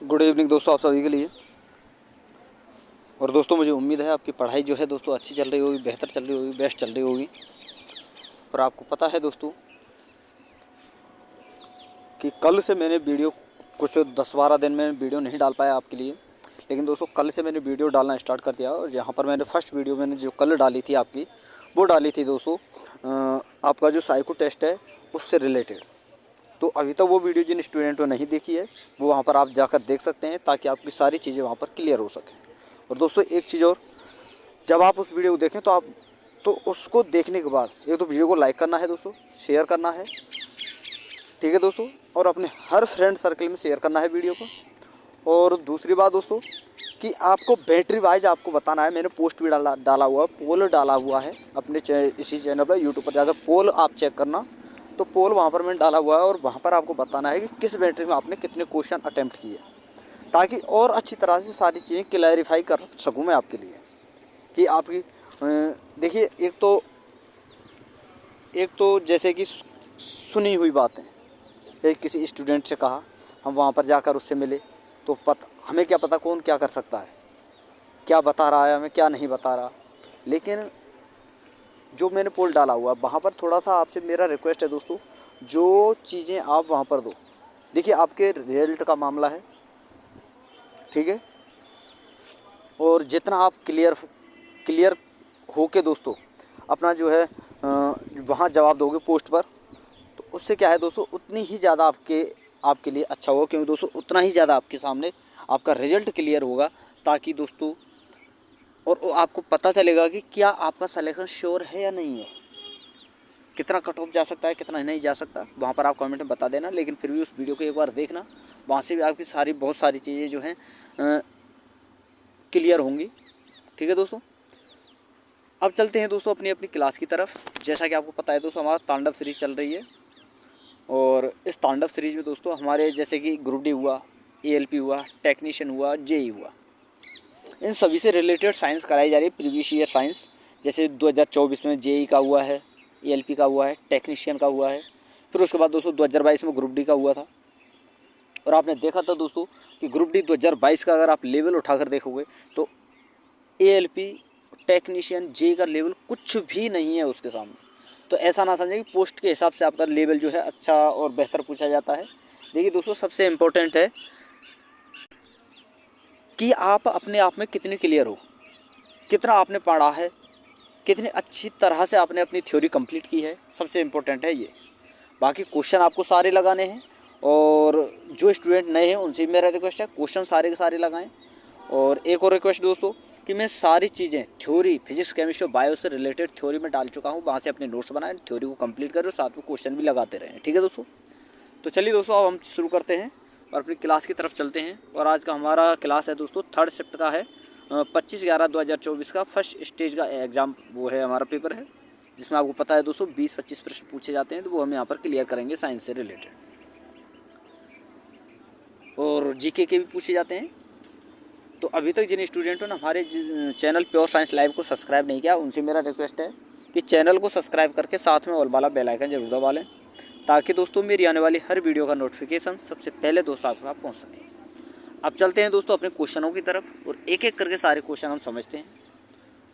Good evening दोस्तों, आप सभी के लिए। और दोस्तों मुझे उम्मीद है आपकी पढ़ाई जो है दोस्तों अच्छी चल रही होगी, बेहतर चल रही होगी, बेस्ट चल रही होगी। और आपको पता है दोस्तों कि कल से मैंने वीडियो कुछ 10-12 दिन में वीडियो नहीं डाल पाया आपके लिए, लेकिन दोस्तों कल से मैंने वीडियो डालना स्टार्ट कर दिया। और यहाँ पर मैंने फर्स्ट वीडियो मैंने जो कल डाली थी आपकी, वो डाली थी दोस्तों आपका जो साइको टेस्ट है उससे रिलेटेड। तो अभी तक वो वीडियो जिन स्टूडेंटों ने नहीं देखी है वो वहाँ पर आप जाकर देख सकते हैं, ताकि आपकी सारी चीज़ें वहाँ पर क्लियर हो सकें। और दोस्तों एक चीज़ और, जब आप उस वीडियो को देखें तो उसको देखने के बाद एक तो वीडियो को लाइक करना है दोस्तों, शेयर करना है, ठीक है दोस्तों, और अपने हर फ्रेंड सर्कल में शेयर करना है वीडियो को। और दूसरी बात दोस्तों कि आपको बैटरी वाइज आपको बताना है। मैंने पोस्ट भी डाला हुआ है, पोल डाला हुआ है अपने इसी चैनल पर, यूट्यूब पर जाकर पोल आप चेक करना। तो पोल वहाँ पर मैंने डाला हुआ है और वहाँ पर आपको बताना है कि किस बैटरी में आपने कितने क्वेश्चन अटैम्प्ट किए, ताकि और अच्छी तरह से सारी चीज़ें क्लैरिफाई कर सकूँ मैं आपके लिए कि आपकी देखिए एक तो जैसे कि सुनी हुई बातें, एक किसी स्टूडेंट से कहा, हम वहाँ पर जाकर उससे मिले, तो हमें क्या पता कौन क्या कर सकता है, क्या बता रहा है हमें, क्या नहीं बता रहा। लेकिन जो मैंने पोल डाला हुआ है वहाँ पर थोड़ा सा आपसे मेरा रिक्वेस्ट है दोस्तों, जो चीज़ें आप वहाँ पर दो, देखिए आपके रिजल्ट का मामला है, ठीक है। और जितना आप क्लियर हो के दोस्तों अपना जो है वहाँ जवाब दोगे पोस्ट पर, तो उससे क्या है दोस्तों, उतनी ही ज़्यादा आपके लिए अच्छा होगा, क्योंकि दोस्तों उतना ही ज़्यादा आपके सामने आपका रिजल्ट क्लियर होगा, ताकि दोस्तों और आपको पता चलेगा कि क्या आपका सिलेक्शन श्योर है या नहीं है, कितना कट ऑफ जा सकता है, कितना नहीं जा सकता। वहाँ पर आप कमेंट में बता देना, लेकिन फिर भी उस वीडियो को एक बार देखना, वहाँ से भी आपकी बहुत सारी चीज़ें जो हैं क्लियर होंगी, ठीक है दोस्तों। अब चलते हैं दोस्तों अपनी अपनी क्लास की तरफ। जैसा कि आपको पता है दोस्तों हमारा तांडव सीरीज़ चल रही है, और इस तांडव सीरीज़ में दोस्तों हमारे जैसे कि ग्रुप डी हुआ, ALP हुआ, टेक्नीशियन हुआ, JEE हुआ, इन सभी से रिलेटेड साइंस कराई जा रही है, प्रीवियस ईयर साइंस। जैसे 2024 में JEE का हुआ है, ALP का हुआ है, टेक्नीशियन का हुआ है, फिर उसके बाद दोस्तों 2022 में ग्रुप डी का हुआ था। और आपने देखा था दोस्तों कि ग्रुप डी 2022 का अगर आप लेवल उठाकर देखोगे तो ALP, टेक्नीशियन, JEE का लेवल कुछ भी नहीं है उसके सामने। तो ऐसा ना समझें कि पोस्ट के हिसाब से आपका लेवल जो है अच्छा और बेहतर पूछा जाता है। देखिए दोस्तों सबसे इम्पोर्टेंट है कि आप अपने आप में कितने क्लियर हो, कितना आपने पढ़ा है, कितनी अच्छी तरह से आपने अपनी थ्योरी कंप्लीट की है, सबसे इम्पोर्टेंट है ये। बाकी क्वेश्चन आपको सारे लगाने हैं, और जो स्टूडेंट नए हैं उनसे मेरा रिक्वेस्ट है क्वेश्चन सारे के सारे लगाएं। और एक और रिक्वेस्ट दोस्तों कि मैं सारी चीज़ें थ्योरी, फिजिक्स, केमिस्ट्री, बायो से रिलेटेड थ्योरी में डाल चुका हूँ, वहाँ से अपने नोट्स बनाएं, थ्योरी को कंप्लीट करें और साथ में क्वेश्चन भी लगाते रहें, ठीक है दोस्तों। तो चलिए दोस्तों अब हम शुरू करते हैं और अपनी क्लास की तरफ चलते हैं। और आज का हमारा क्लास है दोस्तों 3rd शिफ्ट का है, 25/11/2024 का फर्स्ट स्टेज का एग्ज़ाम, वो है हमारा पेपर है, जिसमें आपको पता है दोस्तों 20-25 प्रश्न पूछे जाते हैं, तो वो हम यहाँ पर क्लियर करेंगे साइंस से रिलेटेड, और GK के भी पूछे जाते हैं। तो अभी तक जिन स्टूडेंटों ने हमारे चैनल प्योर साइंस लाइव को सब्सक्राइब नहीं किया, उनसे मेरा रिक्वेस्ट है कि चैनल को सब्सक्राइब करके साथ में ऑल वाला बेल आइकन जरूर दबा लें, ताकि दोस्तों मेरी आने वाली हर वीडियो का नोटिफिकेशन सबसे पहले दोस्तों आपके पास पहुँच सके। अब चलते हैं दोस्तों अपने क्वेश्चनों की तरफ, और एक एक करके सारे क्वेश्चन हम समझते हैं।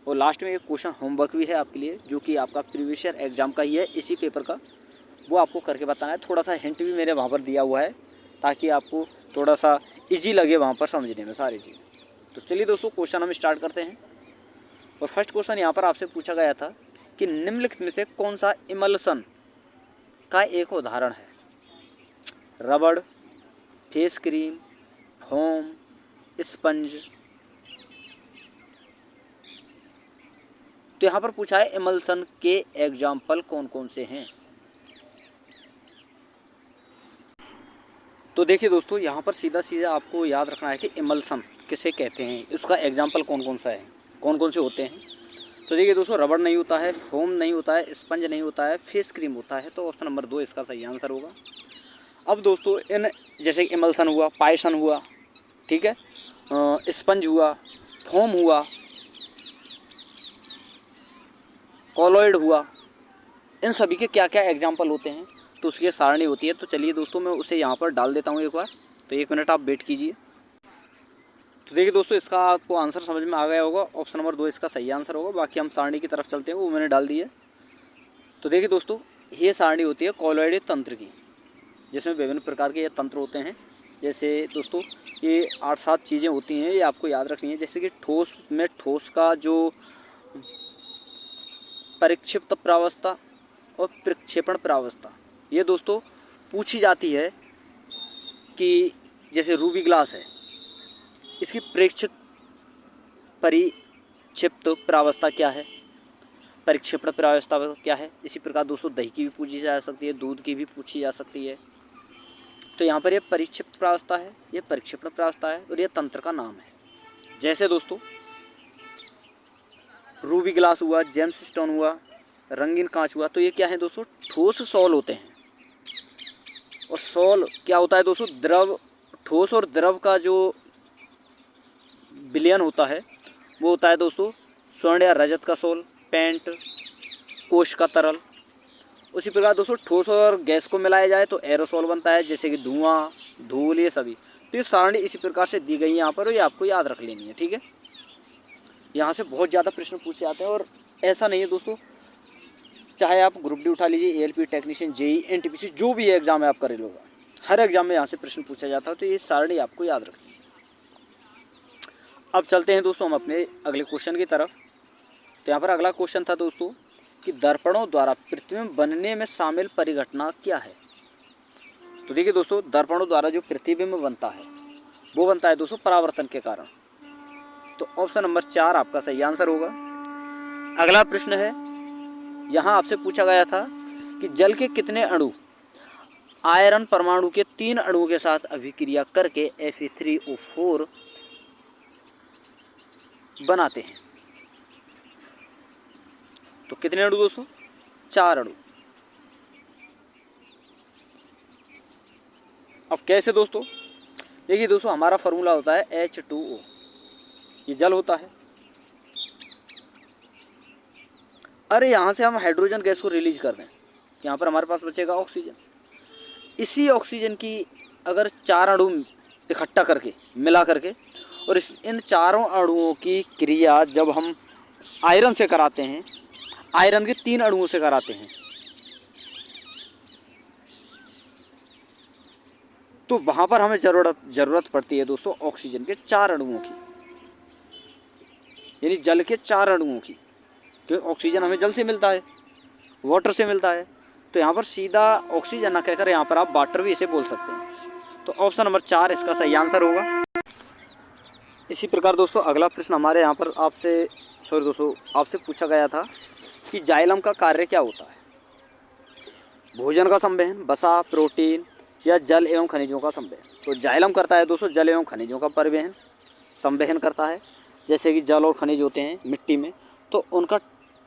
और लास्ट में एक क्वेश्चन होमवर्क भी है आपके लिए, जो कि आपका प्रीवियस ईयर एग्जाम का ही है, इसी पेपर का, वो आपको करके बताना है। थोड़ा सा हिंट भी मैंने वहाँ पर दिया हुआ है, ताकि आपको थोड़ा सा ईजी लगे वहाँ पर समझने में सारी चीज़। तो चलिए दोस्तों क्वेश्चन हम स्टार्ट करते हैं। और फर्स्ट क्वेश्चन यहाँ पर आपसे पूछा गया था कि निम्नलिखित में से कौन सा इमल्सन का एक उदाहरण है? रबड़, फेस क्रीम, फोम, स्पंज। तो यहाँ पर पूछा है इमल्सन के एग्जाम्पल कौन कौन से हैं। तो देखिए दोस्तों यहाँ पर सीधा सीधा आपको याद रखना है कि इमल्सन किसे कहते हैं, उसका एग्जाम्पल कौन कौन सा है, कौन कौन से होते हैं। तो देखिए दोस्तों रबड़ नहीं होता है, फोम नहीं होता है, स्पंज नहीं होता है, फेस क्रीम होता है, तो ऑप्शन नंबर 2 इसका सही आंसर होगा। अब दोस्तों इन जैसे इमल्सन हुआ, पायसन हुआ, ठीक है, स्पंज हुआ, फोम हुआ, कॉलॉइड हुआ, इन सभी के क्या क्या एग्जाम्पल होते हैं, तो उसकी सारणी होती है। तो चलिए दोस्तों मैं उसे यहाँ पर डाल देता हूँ एक बार, तो 1 मिनट आप वेट कीजिए। तो देखिए दोस्तों, इसका आपको आंसर समझ में आ गया होगा। ऑप्शन नंबर 2 इसका सही आंसर होगा। बाकी हम सारणी की तरफ चलते हैं, वो मैंने डाल दी है। तो देखिए दोस्तों, ये सारणी होती है कॉलॉइड तंत्र की, जिसमें विभिन्न प्रकार के ये तंत्र होते हैं। जैसे दोस्तों, ये 8-7 चीज़ें होती हैं, ये आपको याद रखनी है। जैसे कि ठोस में ठोस का जो परिक्षिप्त प्रावस्था और प्रक्षेपण प्रावस्था, ये दोस्तों पूछी जाती है कि जैसे रूबी ग्लास है, इसकी प्रेक्षित परिक्षिप्त प्रावस्था क्या है, परिक्षेपण प्रावस्था क्या है। इसी प्रकार दोस्तों दही की भी पूछी जा सकती है, दूध की भी पूछी जा सकती है। तो यहाँ पर ये परिक्षिप्त प्रावस्था है, ये परिक्षेपण प्रावस्था है, और ये तंत्र का नाम है। जैसे दोस्तों रूबी ग्लास हुआ, जेम्स स्टोन हुआ, रंगीन कांच हुआ, तो ये क्या है दोस्तों, ठोस सॉल होते हैं। और सॉल क्या होता है दोस्तों, द्रव, ठोस और द्रव का जो विलयन होता है वो होता है दोस्तों स्वर्ण या रजत का सोल, पेंट, कोश का तरल। उसी प्रकार दोस्तों ठोस और गैस को मिलाया जाए तो एरोसोल बनता है, जैसे कि धुआं, धूल, ये सभी। तो ये सारणी इसी प्रकार से दी गई है यहाँ पर, और ये आपको याद रख लेनी है, ठीक है। यहाँ से बहुत ज़्यादा प्रश्न पूछे जाते हैं, और ऐसा नहीं है दोस्तों, चाहे आप ग्रुप डी उठा लीजिए, ALP टेक्नीशियन, JEE, NTPC, जो भी एग्जाम है आप कर लोगा, हर एग्जाम में यहाँ से प्रश्न पूछा जाता है। तो ये सारणी आपको याद रखनी है। अब चलते हैं दोस्तों हम अपने अगले क्वेश्चन की तरफ। तो यहाँ पर अगला क्वेश्चन था दोस्तों कि दर्पणों द्वारा प्रतिबिंब बनने में शामिल परिघटना क्या है। तो देखिए दोस्तों, दर्पणों द्वारा जो प्रतिबिंब बनता है वो बनता है दोस्तों परावर्तन के कारण। तो ऑप्शन नंबर 4 आपका सही आंसर होगा। अगला प्रश्न है, यहाँ आपसे पूछा गया था कि जल के कितने अणु आयरन परमाणु के 3 अणुओं के साथ अभिक्रिया करके Fe3O4 बनाते हैं। तो कितने अणु दोस्तों, 4 अणु। अब कैसे दोस्तों, देखिए दोस्तों, हमारा फॉर्मूला होता है H2O, ये जल होता है। अरे यहाँ से हम हाइड्रोजन गैस को रिलीज कर दें, यहाँ पर हमारे पास बचेगा ऑक्सीजन। इसी ऑक्सीजन की अगर 4 अणु इकट्ठा करके, मिला करके, और इन चारों अणुओं की क्रिया जब हम आयरन से कराते हैं, आयरन के 3 अणुओं से कराते हैं, तो वहां पर हमें जरूरत पड़ती है दोस्तों ऑक्सीजन के 4 अणुओं की, यानी जल के 4 अणुओं की। क्योंकि ऑक्सीजन हमें जल से मिलता है, वाटर से मिलता है। तो यहाँ पर सीधा ऑक्सीजन ना कहकर यहाँ पर आप वाटर भी इसे बोल सकते हैं। तो ऑप्शन नंबर 4 इसका सही आंसर होगा। इसी प्रकार दोस्तों अगला प्रश्न हमारे यहाँ पर आपसे पूछा गया था कि जाइलम का कार्य क्या होता है। भोजन का संवहन, वसा, प्रोटीन या जल एवं खनिजों का संवहन। तो जाइलम करता है दोस्तों जल एवं खनिजों का परिवहन, संवहन करता है। जैसे कि जल और खनिज होते हैं मिट्टी में, तो उनका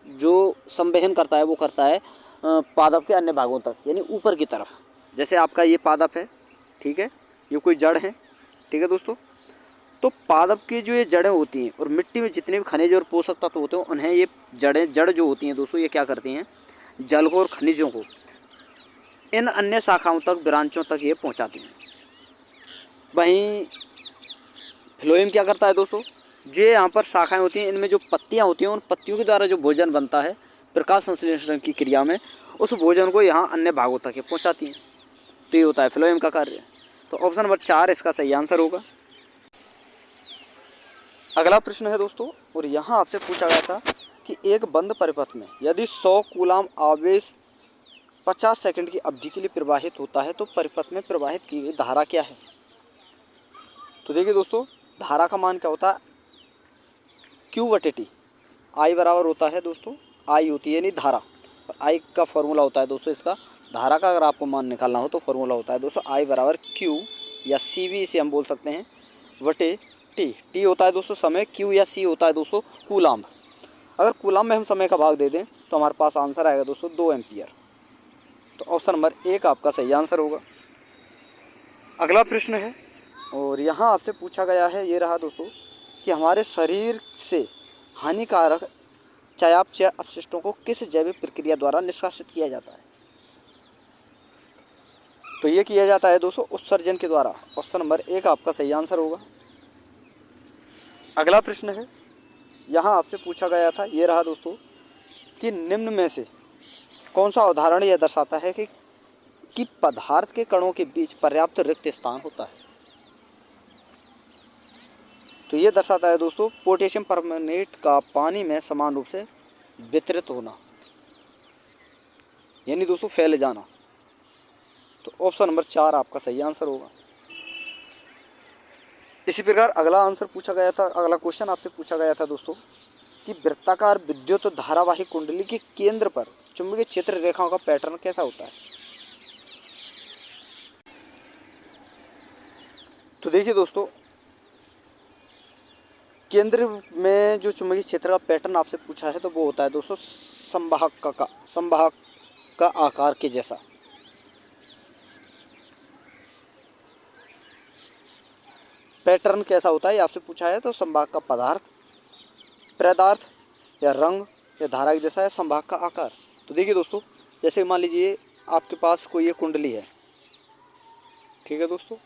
जो संवहन करता है वो करता है पादप के अन्य भागों तक, यानी ऊपर की तरफ। जैसे आपका ये पादप है, ठीक है, ये कोई जड़ है, ठीक है दोस्तों। तो पादप की जो ये जड़ें होती हैं और मिट्टी में जितने भी खनिज और पोषक तत्व होते हैं, उन्हें ये जड़ जो होती हैं दोस्तों, ये क्या करती हैं, जल को और खनिजों को इन अन्य शाखाओं तक, ब्रांचों तक ये पहुंचाती हैं। वहीं फ्लोएम क्या करता है दोस्तों, जो यहाँ पर शाखाएं होती हैं, इनमें जो पत्तियाँ होती हैं, उन पत्तियों के द्वारा जो भोजन बनता है प्रकाश संश्लेषण की क्रिया में, उस भोजन को यहाँ अन्य भागों तक ये पहुँचाती हैं। तो ये होता है फ्लोएम का कार्य। तो ऑप्शन नंबर 4 इसका सही आंसर होगा। अगला प्रश्न है दोस्तों, और यहाँ आपसे पूछा गया था कि एक बंद परिपथ में यदि 100 कूलाम आवेश 50 सेकंड की अवधि के लिए प्रवाहित होता है तो परिपथ में प्रवाहित की गई धारा क्या है। तो देखिए दोस्तों, धारा का मान क्या होता है, Q/T। I बराबर होता है दोस्तों, I होती है यानी धारा, और I का फॉर्मूला होता है दोस्तों इसका, धारा का अगर आपको मान निकालना हो तो फॉर्मूला होता है दोस्तों I बराबर Q या C भी इसे हम बोल सकते हैं /T। T होता है दोस्तों समय, Q या C होता है दोस्तों कूलाम। अगर कूलाम में हम समय का भाग दे दें तो हमारे पास आंसर आएगा दोस्तों 2 एम्पियर। तो ऑप्शन नंबर 1 आपका सही आंसर होगा। अगला प्रश्न है, और यहाँ आपसे पूछा गया है, ये रहा दोस्तों, कि हमारे शरीर से हानिकारक चयापचय अपशिष्टों को किस जैविक प्रक्रिया द्वारा निष्कासित किया जाता है। तो ये किया जाता है दोस्तों उत्सर्जन के द्वारा। ऑप्शन नंबर 1 आपका सही आंसर होगा। अगला प्रश्न है, यहाँ आपसे पूछा गया था, ये रहा दोस्तों, कि निम्न में से कौन सा उदाहरण यह दर्शाता है कि पदार्थ के कणों के बीच पर्याप्त रिक्त स्थान होता है। तो ये दर्शाता है दोस्तों पोटेशियम परमैंगनेट का पानी में समान रूप से वितरित होना, यानी दोस्तों फैल जाना। तो ऑप्शन नंबर 4 आपका सही आंसर होगा। इसी प्रकार अगला आंसर पूछा गया था, अगला क्वेश्चन आपसे पूछा गया था दोस्तों, कि वृत्ताकार विद्युत धारावाही कुंडली के केंद्र पर चुंबकीय क्षेत्र रेखाओं का पैटर्न कैसा होता है। तो देखिए दोस्तों, केंद्र में जो चुंबकीय क्षेत्र का पैटर्न आपसे पूछा है तो वो होता है दोस्तों संवाहक का आकार के जैसा। पैटर्न कैसा होता है ये आपसे पूछा है, तो संवाहक का पदार्थ या रंग या धारा के जैसा है, संवाहक का आकार। तो देखिए दोस्तों, जैसे मान लीजिए आपके पास कोई ये कुंडली है, ठीक है दोस्तों।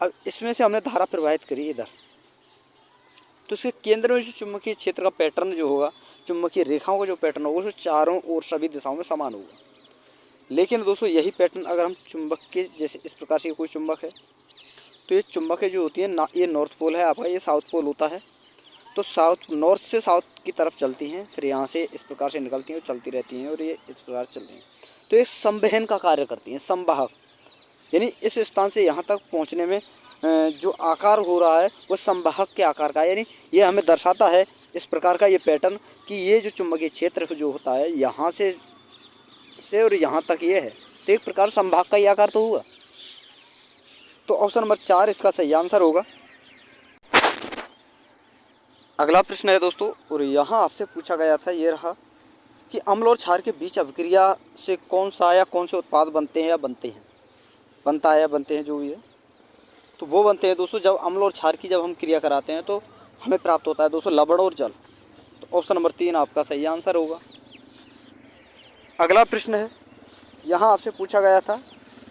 अब इसमें से हमने धारा प्रवाहित करी इधर, तो इसके केंद्र में जो चुंबकीय क्षेत्र का पैटर्न जो होगा, चुंबकीय रेखाओं का जो पैटर्न होगा, वो चारों ओर सभी दिशाओं में समान होगा। लेकिन दोस्तों यही पैटर्न अगर हम चुंबक के जैसे इस प्रकार से कोई चुंबक है, तो ये चुंबकें जो होती हैं ना, ये नॉर्थ पोल है आपका, ये साउथ पोल होता है। तो नॉर्थ से साउथ की तरफ चलती हैं, फिर यहाँ से इस प्रकार से निकलती हैं और चलती रहती हैं, और ये इस प्रकार चलती हैं। तो ये संवहन का कार्य करती हैं, संवाहक, यानी इस स्थान से यहाँ तक पहुँचने में जो आकार हो रहा है वो संवाहक के आकार का है। यानी ये हमें दर्शाता है इस प्रकार का ये पैटर्न कि ये जो चुंबकीय क्षेत्र जो होता है यहाँ से और यहाँ तक ये है, तो एक प्रकार संवाहक का ये आकार तो हुआ। तो ऑप्शन नंबर 4 इसका सही आंसर होगा। अगला प्रश्न है दोस्तों, और यहाँ आपसे पूछा गया था, ये रहा, कि अम्ल और क्षार के बीच अभिक्रिया से कौन से उत्पाद बनते हैं जो भी है, तो वो बनते हैं दोस्तों जब अम्ल और क्षार की जब हम क्रिया कराते हैं तो हमें प्राप्त होता है दोस्तों लवण और जल। तो ऑप्शन नंबर 3 आपका सही आंसर होगा। अगला प्रश्न है, यहाँ आपसे पूछा गया था,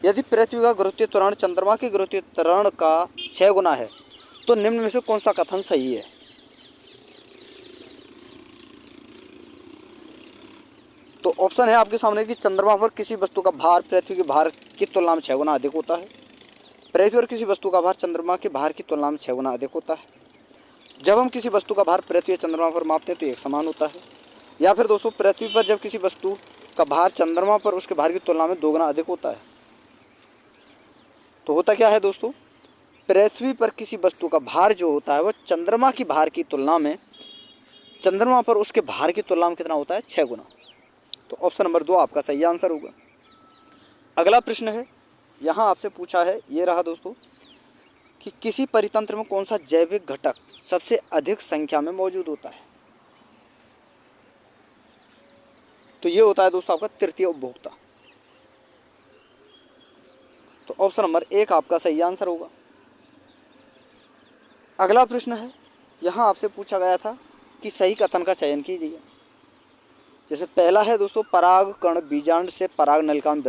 यदि पृथ्वी का गुरुत्वीय त्वरण चंद्रमा के गुरुत्वीय त्वरण का 6 गुना है तो निम्न में से कौन सा कथन सही है। तो ऑप्शन है आपके सामने कि चंद्रमा पर किसी वस्तु का भार पृथ्वी के भार की तुलना में 6 गुना अधिक होता है, पृथ्वी पर किसी वस्तु का भार चंद्रमा के भार की तुलना में 6 गुना अधिक होता है, जब हम किसी वस्तु का भार पृथ्वी या चंद्रमा पर मापते हैं तो एक समान होता है, या फिर दोस्तों पृथ्वी पर जब किसी वस्तु का भार चंद्रमा पर उसके भार की तुलना में 2 गुना अधिक होता है। तो होता क्या है दोस्तों, पृथ्वी पर किसी वस्तु का भार जो होता है वो चंद्रमा की भार की तुलना में, चंद्रमा पर उसके भार की तुलना में कितना होता है, 6 गुना। तो ऑप्शन नंबर 2 आपका सही आंसर होगा। अगला प्रश्न है, यहाँ आपसे पूछा है, ये रहा दोस्तों, कि किसी परितंत्र में कौन सा जैविक घटक सबसे अधिक संख्या में मौजूद होता है। तो ये होता है दोस्तों आपका तृतीय उपभोक्ता। तो ऑप्शन नंबर 1 आपका सही आंसर होगा। अगला प्रश्न है, यहाँ आपसे पूछा गया था कि सही कथन का चयन कीजिए। जैसे पहला है दोस्तों, पराग कण बीजांड से पराग नलिका की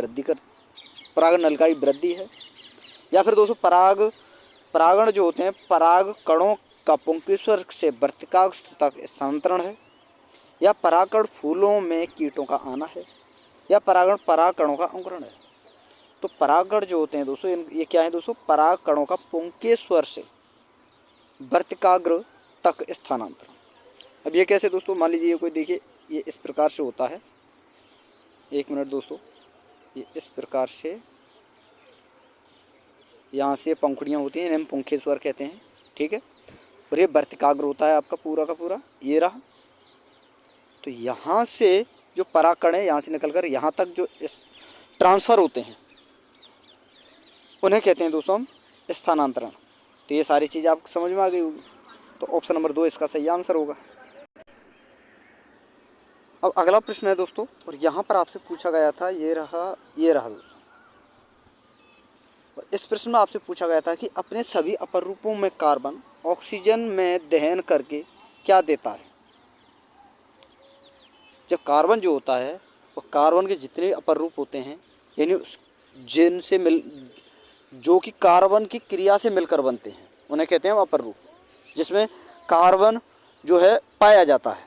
वृद्धि है, या फिर दोस्तों परागण जो होते हैं पराग कणों का पुंकेसर से वर्तिकाग्र तक स्थानांतरण है, या परागकण फूलों में कीटों का आना है, या परागण पराग कणों का अंकुरण है। तो परागकण जो होते हैं दोस्तों, ये क्या है दोस्तों, पराग कणों का पुंकेसर से वर्तिकाग्र तक स्थानांतरण। अब ये कैसे दोस्तों, मान लीजिए ये कोई देखिए, ये इस प्रकार से होता है, एक मिनट दोस्तों, ये इस प्रकार से यहाँ से पंखुड़ियाँ होती हैं, इन्हें हम पुंकेश्वर कहते हैं, ठीक है। और ये वर्तिकाग्र होता है आपका पूरा का पूरा, ये रहा। तो यहाँ से जो परागकण है यहाँ से निकलकर यहाँ तक जो ट्रांसफ़र होते हैं उन्हें कहते हैं दोस्तों हम स्थानांतरण। तो ये सारी चीज़ आपको समझ में आ गई होगी। तो ऑप्शन नंबर 2 इसका सही आंसर होगा। अब अगला प्रश्न है दोस्तों, और यहाँ पर आपसे पूछा गया था, ये रहा दोस्तों। इस प्रश्न में आपसे पूछा गया था कि अपने सभी अपर रूपों में कार्बन ऑक्सीजन में दहन करके क्या देता है। जब कार्बन जो होता है वो कार्बन के जितने अपर रूप होते हैं, यानी जो कि कार्बन की क्रिया से मिलकर बनते हैं, उन्हें कहते हैं अपर रूप। जिसमें कार्बन जो है पाया जाता है।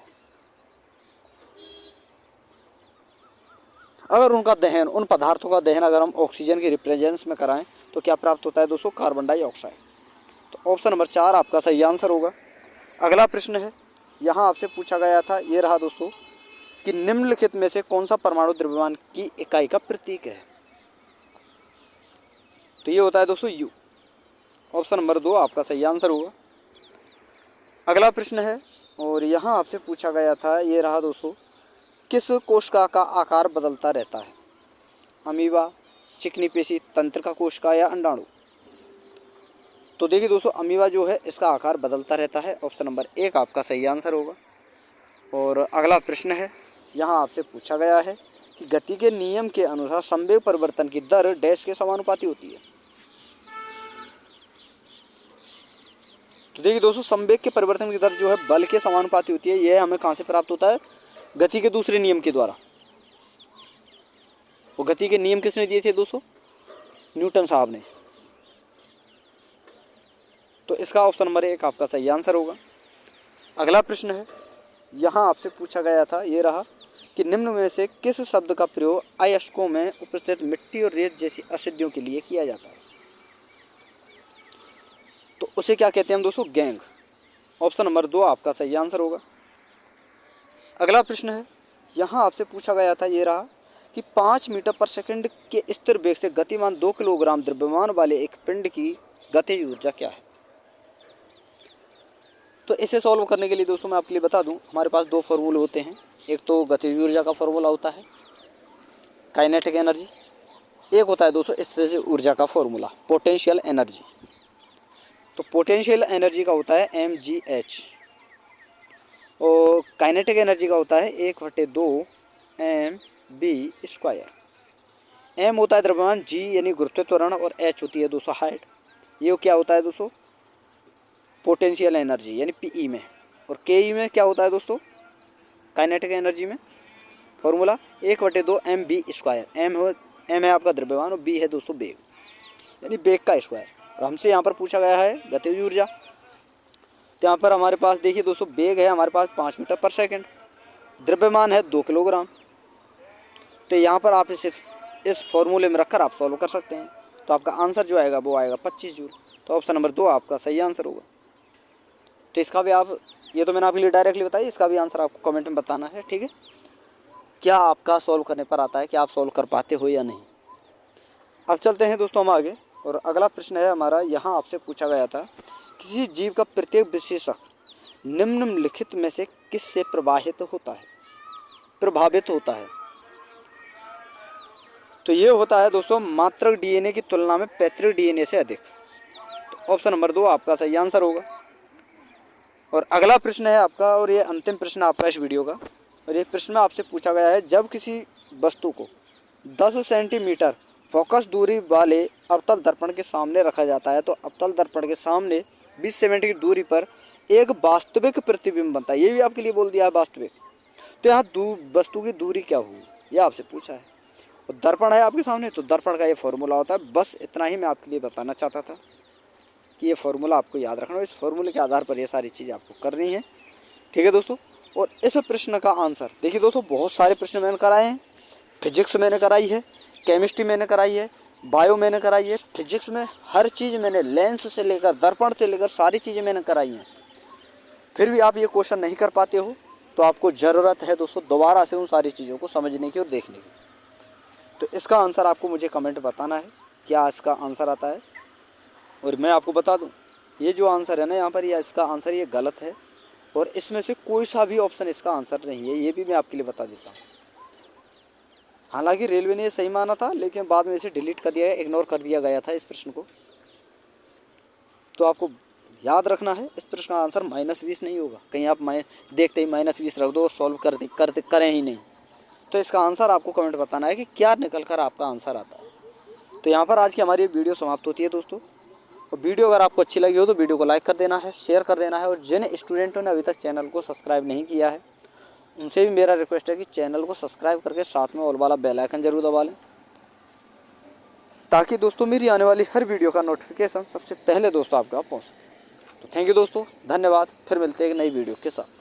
अगर उनका दहन, उन पदार्थों का दहन अगर हम ऑक्सीजन के रिप्रेजेंस में कराएं तो क्या प्राप्त होता है दोस्तों? Carbon dioxide. तो ऑप्शन नंबर 4 आपका सही आंसर होगा। अगला प्रश्न है, यहाँ आपसे पूछा गया था, ये रहा दोस्तों, कि निम्नलिखित में से कौन सा परमाणु द्रव्यमान की इकाई का प्रतीक है? तो ये होता है दोस्तों यू। ऑप्शन नंबर 2 आपका सही आंसर होगा। अगला प्रश्न है, और यहाँ आपसे पूछा गया था, ये रहा दोस्तों, किस कोशिका का आकार बदलता रहता है? अमीबा, चिकनी पेशी, तंत्रिका कोशिका या अंडाणु? तो देखिए दोस्तों, अमीबा जो है इसका आकार बदलता रहता है। ऑप्शन नंबर 1 आपका सही आंसर होगा। और अगला प्रश्न है, यहाँ आपसे पूछा गया है कि गति के नियम के अनुसार संवेग परिवर्तन की दर डैश के समानुपाती होती है। तो देखिए दोस्तों, संवेग के परिवर्तन की दर जो है बल के समानुपाती होती है। यह हमें कहाँ से प्राप्त होता है? गति के दूसरे नियम के द्वारा। वो गति के नियम किसने दिए थे दोस्तों? न्यूटन साहब ने। तो इसका ऑप्शन नंबर 1 आपका सही आंसर होगा। अगला प्रश्न है, यहाँ आपसे पूछा गया था, ये रहा, कि निम्न में से किस शब्द का प्रयोग अयस्कों में उपस्थित मिट्टी और रेत जैसी अशुद्धियों के लिए किया जाता है? तो उसे क्या कहते हैं हम दोस्तों? गैंग। ऑप्शन नंबर 2 आपका सही आंसर होगा। अगला प्रश्न है, यहाँ आपसे पूछा गया था, ये रहा, कि 5 मीटर पर सेकंड के स्थिर वेग से गतिमान 2 किलोग्राम द्रव्यमान वाले एक पिंड की गतिज ऊर्जा क्या है? तो इसे सॉल्व करने के लिए दोस्तों मैं आपके लिए बता दूं, हमारे पास 2 फॉर्मूले होते हैं। एक तो गतिज ऊर्जा का फॉर्मूला होता है काइनेटिक एनर्जी, एक होता है दोस्तों स्थितिज ऊर्जा का फॉर्मूला पोटेंशियल एनर्जी। तो पोटेंशियल एनर्जी का होता है mgh और काइनेटिक एनर्जी का होता है 1/2 mv²। m होता है द्रव्यमान, g यानी गुरुत्व त्वरण और h होती है दोस्तों हाइट। ये क्या होता है दोस्तों? पोटेंशियल एनर्जी यानी पीई में। और के में क्या होता है दोस्तों? काइनेटिक एनर्जी में फॉर्मूला 1/2 mv²। m है आपका द्रव्यमान और b है दोस्तों वेग, यानी वेग का स्क्वायर। और हमसे यहाँ पर पूछा गया है गतिज ऊर्जा। तो यहाँ पर हमारे पास देखिए दोस्तों, वेग है हमारे पास 5 मीटर पर सेकंड, द्रव्यमान है 2 किलोग्राम। तो यहाँ पर आप इसे इस फॉर्मूले में रखकर आप सॉल्व कर सकते हैं। तो आपका आंसर जो आएगा वो आएगा 25 जूल। तो ऑप्शन नंबर 2 आपका सही आंसर होगा। तो इसका भी आप, ये तो मैंने आपके लिए डायरेक्टली बताया, इसका भी आंसर आपको कमेंट में बताना है, ठीक है? क्या आपका सॉल्व करने पर आता है कि आप सॉल्व कर पाते हो या नहीं। अब चलते हैं दोस्तों हम आगे, और अगला प्रश्न है हमारा, यहाँ आपसे पूछा गया था, किसी जीव का प्रत्येक विशेषक निम्नलिखित में से किससे प्रभावित होता है? तो ये होता है दोस्तों मात्रक डीएनए की तुलना में पैतृक डीएनए से अधिक। तो ऑप्शन नंबर 2 आपका सही आंसर होगा। और अगला प्रश्न है आपका, और ये अंतिम प्रश्न आपका इस वीडियो का, और ये प्रश्न में आपसे पूछा गया है, जब किसी वस्तु को 10 सेंटीमीटर फोकस दूरी वाले अवतल दर्पण के सामने रखा जाता है तो अवतल दर्पण के सामने 20 सेंटीमीटर की दूरी पर एक वास्तविक प्रतिबिंब बनता है। ये भी आपके लिए बोल दिया है वास्तविक। तो यहाँ वस्तु की दूरी क्या हुई, यह आपसे पूछा है। और दर्पण है आपके सामने, तो दर्पण का ये फॉर्मूला होता है। बस इतना ही मैं आपके लिए बताना चाहता था कि ये फार्मूला आपको याद रखना है। इस फार्मूले के आधार पर ये सारी चीज़ें आपको करनी है, ठीक है दोस्तों। और इस प्रश्न का आंसर देखिए दोस्तों, बहुत सारे प्रश्न मैंने कराए हैं। फिजिक्स मैंने कराई है, केमिस्ट्री मैंने कराई है, बायो मैंने कराई है। फिजिक्स में हर चीज़ मैंने, लेंस से लेकर दर्पण से लेकर सारी चीज़ें मैंने कराई हैं। फिर भी आप ये क्वेश्चन नहीं कर पाते हो, तो आपको ज़रूरत है दोस्तों दोबारा से उन सारी चीज़ों को समझने की और देखने की। तो इसका आंसर आपको मुझे कमेंट बताना है, क्या इसका आंसर आता है। और मैं आपको बता दूं, ये जो आंसर है ना यहाँ पर, ये इसका आंसर ये गलत है, और इसमें से कोई सा भी ऑप्शन इसका आंसर नहीं है। ये भी मैं आपके लिए बता देता हूँ। हालांकि रेलवे ने ये सही माना था, लेकिन बाद में इसे डिलीट कर दिया गया, इग्नोर कर दिया गया था इस प्रश्न को। तो आपको याद रखना है, इस प्रश्न का आंसर -20 नहीं होगा। कहीं आप देखते ही -20 रख दो और सॉल्व करें ही नहीं। तो इसका आंसर आपको कमेंट बताना है कि क्या निकल कर आपका आंसर आता है। तो यहाँ पर आज की हमारी वीडियो समाप्त होती है दोस्तों। और वीडियो अगर आपको अच्छी लगी हो तो वीडियो को लाइक कर देना है, शेयर कर देना है। और जिन स्टूडेंटों ने अभी तक चैनल को सब्सक्राइब नहीं किया है, उनसे भी मेरा रिक्वेस्ट है कि चैनल को सब्सक्राइब करके साथ में ऑल वाला बेल आइकन जरूर दबा लें, ताकि दोस्तों मेरी आने वाली हर वीडियो का नोटिफिकेशन सबसे पहले दोस्तों आपके पास पहुँच सके। तो थैंक यू दोस्तों, धन्यवाद। फिर मिलते हैं एक नई वीडियो के साथ।